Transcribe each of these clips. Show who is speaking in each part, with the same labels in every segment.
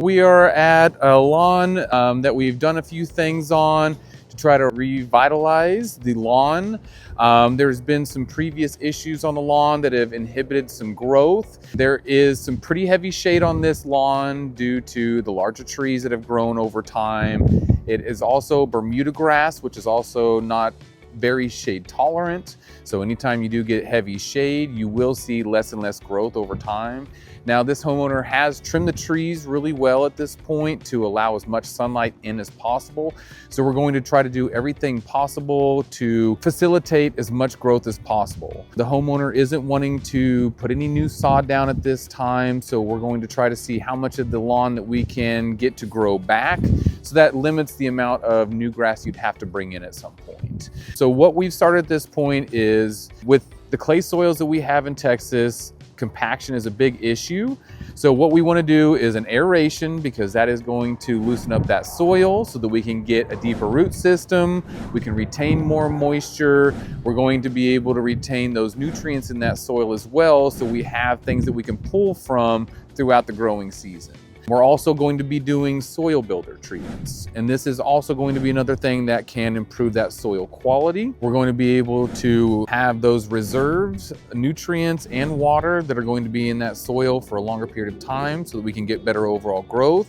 Speaker 1: We are at a lawn that we've done a few things on to try to revitalize the lawn. There's been some previous issues on the lawn that have inhibited some growth. There is some pretty heavy shade on this lawn due to the larger trees that have grown over time. It is also Bermuda grass, which is also not very shade tolerant. So anytime you do get heavy shade, you will see less and less growth over time. Now, this homeowner has trimmed the trees really well at this point to allow as much sunlight in as possible. So we're going to try to do everything possible to facilitate as much growth as possible. The homeowner isn't wanting to put any new sod down at this time. So we're going to try to see how much of the lawn that we can get to grow back. So that limits the amount of new grass you'd have to bring in at some point. So what we've started at this point is with the clay soils that we have in Texas, compaction is a big issue. So what we want to do is an aeration, because that is going to loosen up that soil so that we can get a deeper root system. We can retain more moisture. We're going to be able to retain those nutrients in that soil as well, so we have things that we can pull from throughout the growing season. We're also going to be doing soil builder treatments. And this is also going to be another thing that can improve that soil quality. We're going to be able to have those reserves, nutrients and water that are going to be in that soil for a longer period of time so that we can get better overall growth.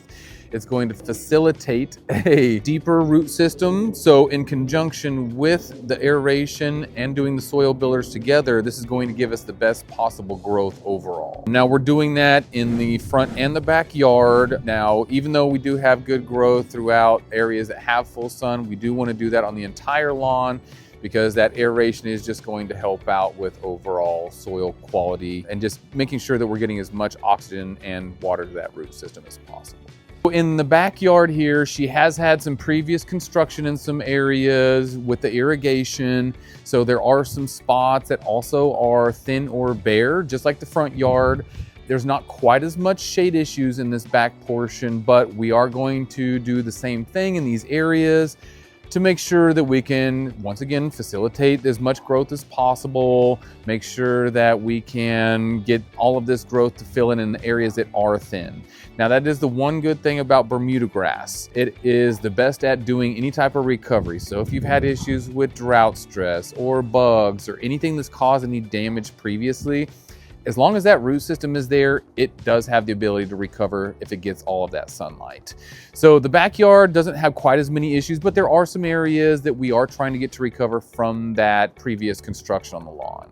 Speaker 1: It's going to facilitate a deeper root system. So in conjunction with the aeration and doing the soil builders together, this is going to give us the best possible growth overall. Now we're doing that in the front and the backyard. Now, even though we do have good growth throughout areas that have full sun, we do want to do that on the entire lawn, because that aeration is just going to help out with overall soil quality and just making sure that we're getting as much oxygen and water to that root system as possible. In the backyard here, she has had some previous construction in some areas with the irrigation. So there are some spots that also are thin or bare, just like the front yard. There's not quite as much shade issues in this back portion, but we are going to do the same thing in these areas to make sure that we can, once again, facilitate as much growth as possible, make sure that we can get all of this growth to fill in the areas that are thin. Now, that is the one good thing about Bermuda grass. It is the best at doing any type of recovery. So if you've had issues with drought stress or bugs or anything that's caused any damage previously, as long as that root system is there, it does have the ability to recover if it gets all of that sunlight. So the backyard doesn't have quite as many issues, but there are some areas that we are trying to get to recover from that previous construction on the lawn.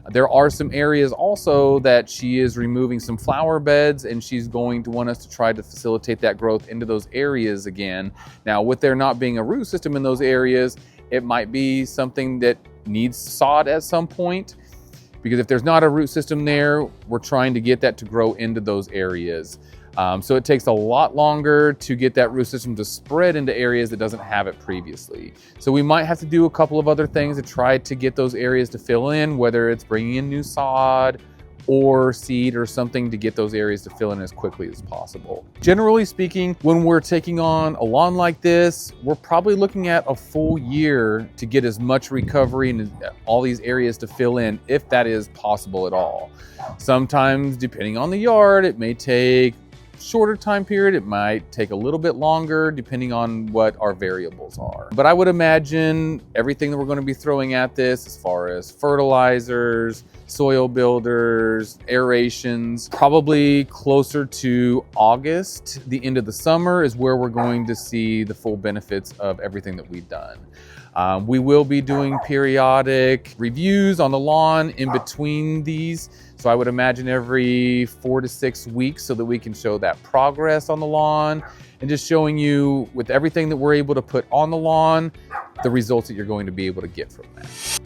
Speaker 1: There are some areas also that she is removing some flower beds, and she's going to want us to try to facilitate that growth into those areas again. Now, with there not being a root system in those areas, it might be something that needs sod at some point. Because if there's not a root system there, we're trying to get that to grow into those areas. So it takes a lot longer to get that root system to spread into areas that doesn't have it previously. So we might have to do a couple of other things to try to get those areas to fill in, whether it's bringing in new sod or seed or something to get those areas to fill in as quickly as possible. Generally speaking, when we're taking on a lawn like this, we're probably looking at a full year to get as much recovery and all these areas to fill in, if that is possible at all. Sometimes, depending on the yard, it may take shorter time period. It might take a little bit longer depending on what our variables are. But I would imagine everything that we're going to be throwing at this, as far as fertilizers, soil builders, aerations, probably closer to August, the end of the summer, is where we're going to see the full benefits of everything that we've done. We will be doing periodic reviews on the lawn in between these. So I would imagine every 4 to 6 weeks, so that we can show that progress on the lawn and just showing you with everything that we're able to put on the lawn, the results that you're going to be able to get from that.